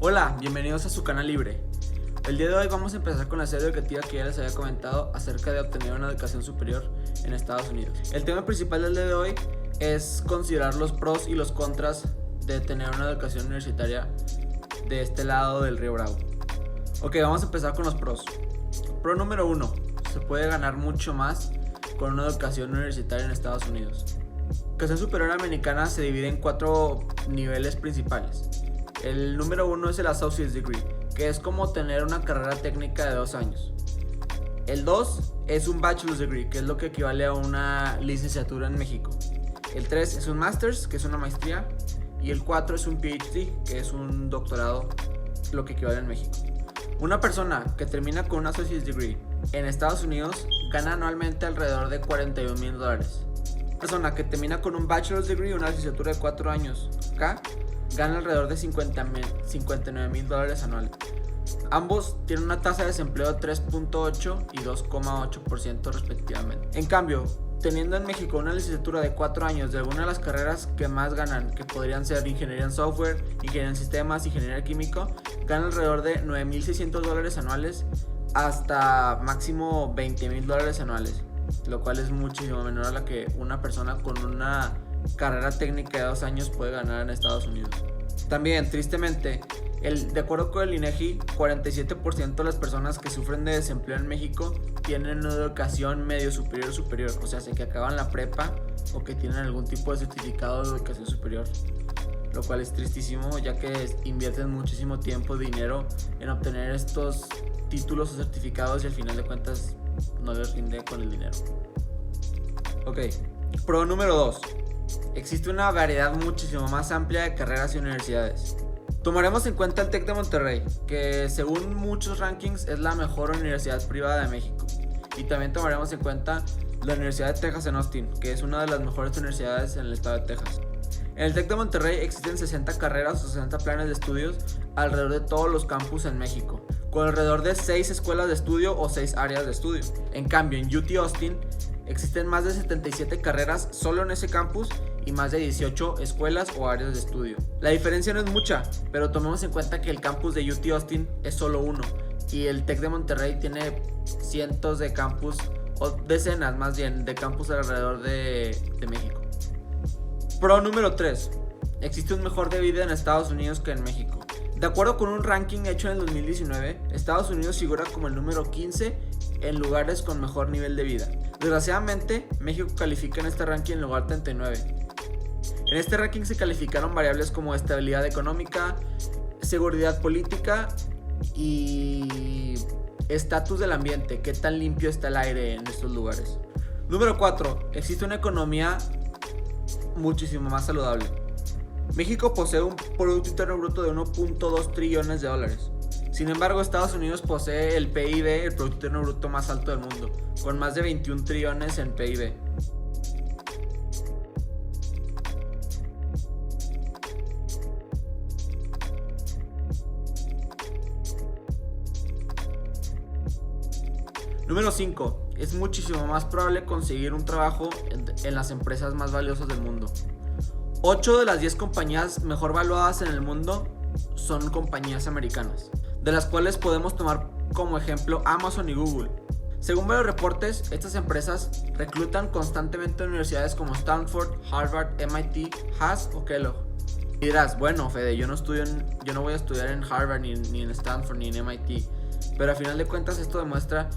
Hola, bienvenidos a su canal libre. El día de hoy vamos a empezar con la serie educativa que ya les había comentado acerca de obtener una educación superior en Estados Unidos. El tema principal del día de hoy es considerar los pros y los contras de tener una educación universitaria de este lado del río Bravo. Ok, vamos a empezar con los pros. Pro número 1, se puede ganar mucho más con una educación universitaria en Estados Unidos. La educación superior americana se divide en 4 niveles principales. El número 1 es el Associate's Degree, que es como tener una carrera técnica de 2 años. El 2 es un Bachelor's Degree, que es lo que equivale a una licenciatura en México. El 3 es un Master's, que es una maestría. Y el 4 es un PhD, que es un doctorado, lo que equivale en México. Una persona que termina con un Associate's Degree en Estados Unidos gana anualmente alrededor de $41,000. Una persona que termina con un Bachelor's Degree, una licenciatura de 4 años acá, gana alrededor de $59,000 anuales. Ambos tienen una tasa de desempleo de 3.8 y 2.8% respectivamente. En cambio, teniendo en México una licenciatura de 4 años de alguna de las carreras que más ganan, que podrían ser ingeniería en software, ingeniería en sistemas, ingeniería químico, ganan alrededor de $9,600 anuales hasta máximo $20,000 anuales, lo cual es muchísimo menor a la que una persona con una carrera técnica de 2 años puede ganar en Estados Unidos. También, tristemente, de acuerdo con el INEGI, 47% de las personas que sufren de desempleo en México tienen una educación medio superior, o sea, que acaban la prepa o que tienen algún tipo de certificado de educación superior, lo cual es tristísimo, ya que invierten muchísimo tiempo y dinero en obtener estos títulos o certificados y al final de cuentas no les rinde con el dinero. Ok, pro número 2. Existe una variedad muchísimo más amplia de carreras y universidades. Tomaremos en cuenta el TEC de Monterrey, que según muchos rankings es la mejor universidad privada de México. Y también tomaremos en cuenta la Universidad de Texas en Austin, que es una de las mejores universidades en el estado de Texas. En el TEC de Monterrey existen 60 carreras o 60 planes de estudios alrededor de todos los campus en México, con alrededor de 6 escuelas de estudio o 6 áreas de estudio. En cambio, en UT Austin existen más de 77 carreras solo en ese campus y más de 18 escuelas o áreas de estudio. La diferencia no es mucha, pero tomemos en cuenta que el campus de UT Austin es solo uno y el TEC de Monterrey tiene cientos de campus, o decenas más bien, de campus alrededor de México. Pro número 3. Existe un mejor de vida en Estados Unidos que en México. De acuerdo con un ranking hecho en el 2019, Estados Unidos figura como el número 15 en lugares con mejor nivel de vida. Desgraciadamente, México califica en este ranking en lugar 39. En este ranking se calificaron variables como estabilidad económica, seguridad política y estatus del ambiente, qué tan limpio está el aire en estos lugares. Número 4. Existe una economía muchísimo más saludable. México posee un Producto Interno Bruto de 1.2 trillones de dólares. Sin embargo, Estados Unidos posee el PIB, el Producto Interno Bruto más alto del mundo, con más de 21 trillones en PIB. Número 5. Es muchísimo más probable conseguir un trabajo en las empresas más valiosas del mundo. 8 de las 10 compañías mejor valuadas en el mundo son compañías americanas, de las cuales podemos tomar como ejemplo Amazon y Google. Según varios reportes, estas empresas reclutan constantemente en universidades como Stanford, Harvard, MIT, Haas o Kellogg. Y dirás, bueno, Fede, yo no voy a estudiar en Harvard, ni en Stanford, ni en MIT. Pero a final de cuentas esto demuestra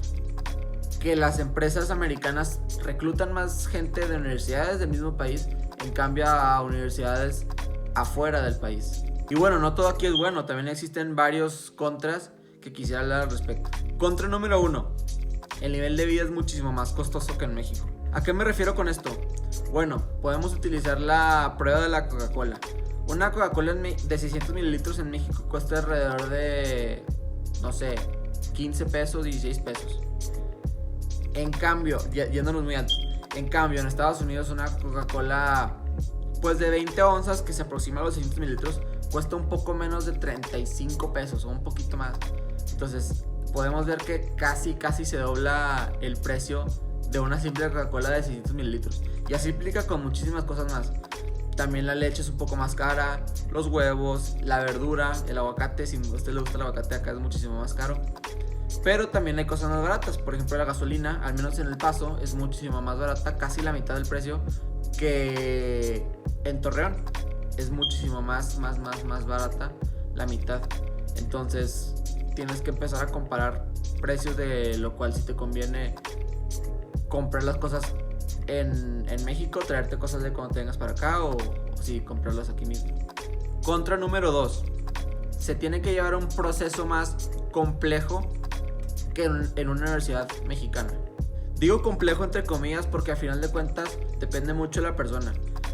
que las empresas americanas reclutan más gente de universidades del mismo país, en cambio a universidades afuera del país. Y bueno, no todo aquí es bueno, también existen varios contras que quisiera hablar al respecto. Contra número 1. El nivel de vida es muchísimo más costoso que en México. ¿A qué me refiero con esto? Bueno, podemos utilizar la prueba de la Coca-Cola. Una Coca-Cola de 600 mililitros en México cuesta alrededor de, no sé, 15 pesos, 16 pesos. En cambio, yéndonos muy alto, en cambio en Estados Unidos una Coca-Cola pues de 20 onzas que se aproxima a los 600 mililitros cuesta un poco menos de 35 pesos o un poquito más. Entonces podemos ver que casi se dobla el precio de una simple Coca-Cola de 600 mililitros. Y así implica con muchísimas cosas más. También la leche es un poco más cara, los huevos, la verdura, el aguacate, si a usted le gusta el aguacate acá es muchísimo más caro. Pero también hay cosas más baratas, por ejemplo la gasolina, al menos en El Paso, es muchísimo más barata, casi la mitad del precio que en Torreón. Es muchísimo más barata, la mitad. Entonces tienes que empezar a comparar precios, de lo cual si te conviene comprar las cosas en México, traerte cosas de cuando te vengas para acá, o sí, comprarlas aquí mismo. Contra número 2, se tiene que llevar un proceso más complejo que en una universidad mexicana. Digo complejo entre comillas porque al final de cuentas depende mucho de la persona.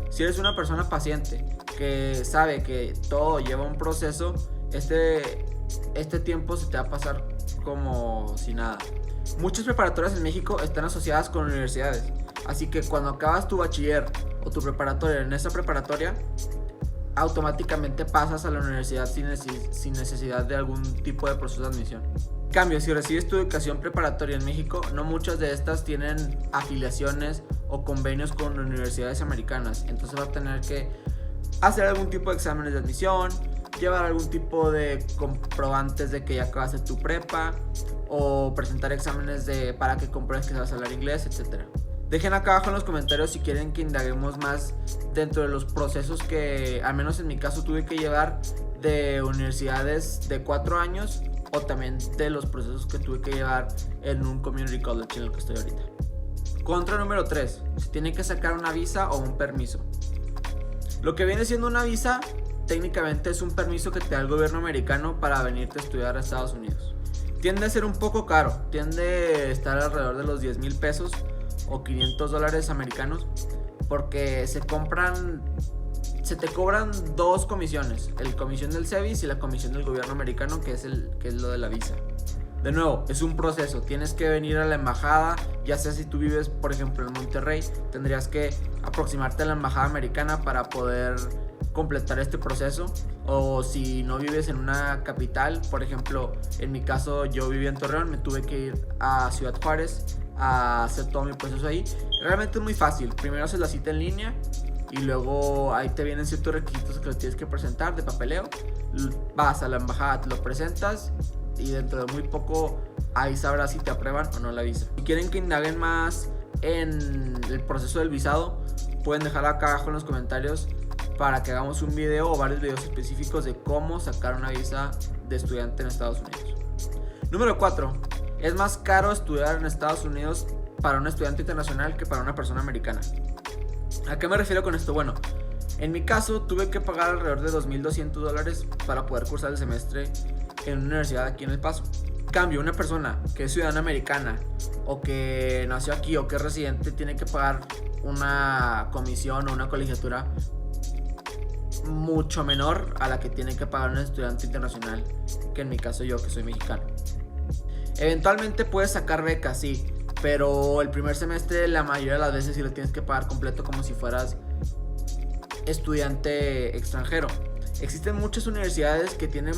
Si eres una persona paciente que sabe que todo lleva un proceso, este tiempo se te va a pasar como si nada. Muchas preparatorias en México están asociadas con universidades, así que cuando acabas tu bachiller o tu preparatoria en esa preparatoria, automáticamente pasas a la universidad sin necesidad de algún tipo de proceso de admisión. En cambio, si recibes tu educación preparatoria en México, no muchas de estas tienen afiliaciones o convenios con universidades americanas, entonces va a tener que hacer algún tipo de exámenes de admisión, llevar algún tipo de comprobantes de que ya acabaste tu prepa, o presentar exámenes para que compruebes que sabes hablar inglés, etc. Dejen acá abajo en los comentarios si quieren que indaguemos más dentro de los procesos que, al menos en mi caso, tuve que llevar de universidades de 4 años, o también de los procesos que tuve que llevar en un community college en el que estoy ahorita. Contra número 3, se tiene que sacar una visa o un permiso. Lo que viene siendo una visa técnicamente es un permiso que te da el gobierno americano para venirte a estudiar a Estados Unidos. Tiende a ser un poco caro, tiende a estar alrededor de los 10,000 pesos o $500 americanos, porque se te cobran 2 comisiones, la comisión del SEVIS y la comisión del gobierno americano, que es lo de la visa. De nuevo, es un proceso, tienes que venir a la embajada, ya sea si tú vives por ejemplo en Monterrey, tendrías que aproximarte a la embajada americana para poder completar este proceso, o si no vives en una capital, por ejemplo en mi caso yo vivía en Torreón, me tuve que ir a Ciudad Juárez a hacer todo mi proceso ahí. Realmente es muy fácil, primero haces la cita en línea y luego ahí te vienen ciertos requisitos que tienes que presentar de papeleo, vas a la embajada, te lo presentas y dentro de muy poco ahí sabrás si te aprueban o no la visa. Si quieren que indaguen más en el proceso del visado, pueden dejar acá abajo en los comentarios para que hagamos un video o varios videos específicos de cómo sacar una visa de estudiante en Estados Unidos. Número 4. Es más caro estudiar en Estados Unidos para un estudiante internacional que para una persona americana. ¿A qué me refiero con esto? Bueno, en mi caso tuve que pagar alrededor de $2,200 para poder cursar el semestre en una universidad aquí en El Paso. En cambio, una persona que es ciudadana americana o que nació aquí o que es residente tiene que pagar una comisión o una colegiatura mucho menor a la que tiene que pagar un estudiante internacional, que en mi caso yo, que soy mexicano. Eventualmente puedes sacar becas, sí, pero el primer semestre la mayoría de las veces sí lo tienes que pagar completo, como si fueras estudiante extranjero. Existen muchas universidades que tienen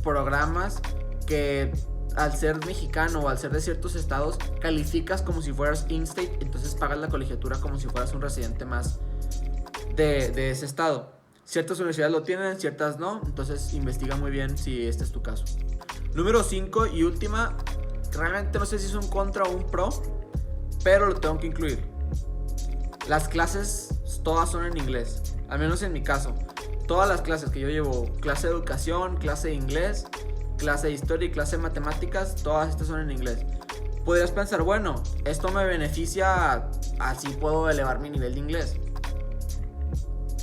programas que al ser mexicano o al ser de ciertos estados calificas como si fueras in-state, entonces pagas la colegiatura como si fueras un residente más de ese estado. Ciertas universidades lo tienen, ciertas no, entonces investiga muy bien si este es tu caso. Número 5 y última, realmente no sé si es un contra o un pro, pero lo tengo que incluir. Las clases todas son en inglés, al menos en mi caso. Todas las clases que yo llevo, clase de educación, clase de inglés, clase de historia y clase de matemáticas, todas estas son en inglés. Podrías pensar, bueno, esto me beneficia, así puedo elevar mi nivel de inglés.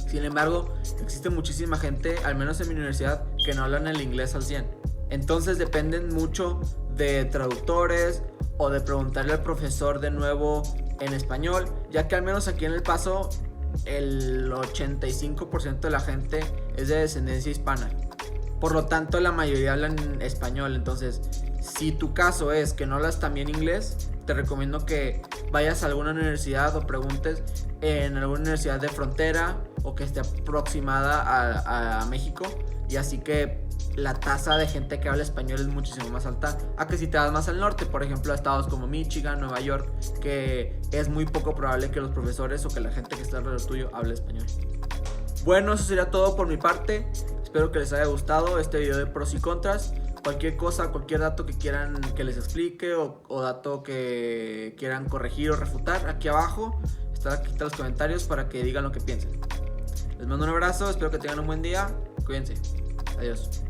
Sin embargo, existe muchísima gente, al menos en mi universidad, que no hablan el inglés al 100. Entonces dependen mucho de traductores o de preguntarle al profesor de nuevo en español, ya que al menos aquí en El Paso el 85% de la gente es de descendencia hispana. Por lo tanto, la mayoría hablan español. Entonces, si tu caso es que no hablas también inglés, te recomiendo que vayas a alguna universidad o preguntes en alguna universidad de frontera o que esté aproximada a México, y así que la tasa de gente que habla español es muchísimo más alta a que si te vas más al norte, por ejemplo a estados como Michigan, Nueva York, que es muy poco probable que los profesores o que la gente que está alrededor tuyo hable español. Bueno, eso sería todo por mi parte. Espero que les haya gustado este video de pros y contras. Cualquier cosa, cualquier dato que quieran que les explique o dato que quieran corregir o refutar, aquí abajo están aquí los comentarios para que digan lo que piensen. Les mando un abrazo, espero que tengan un buen día. Cuídense. Adiós.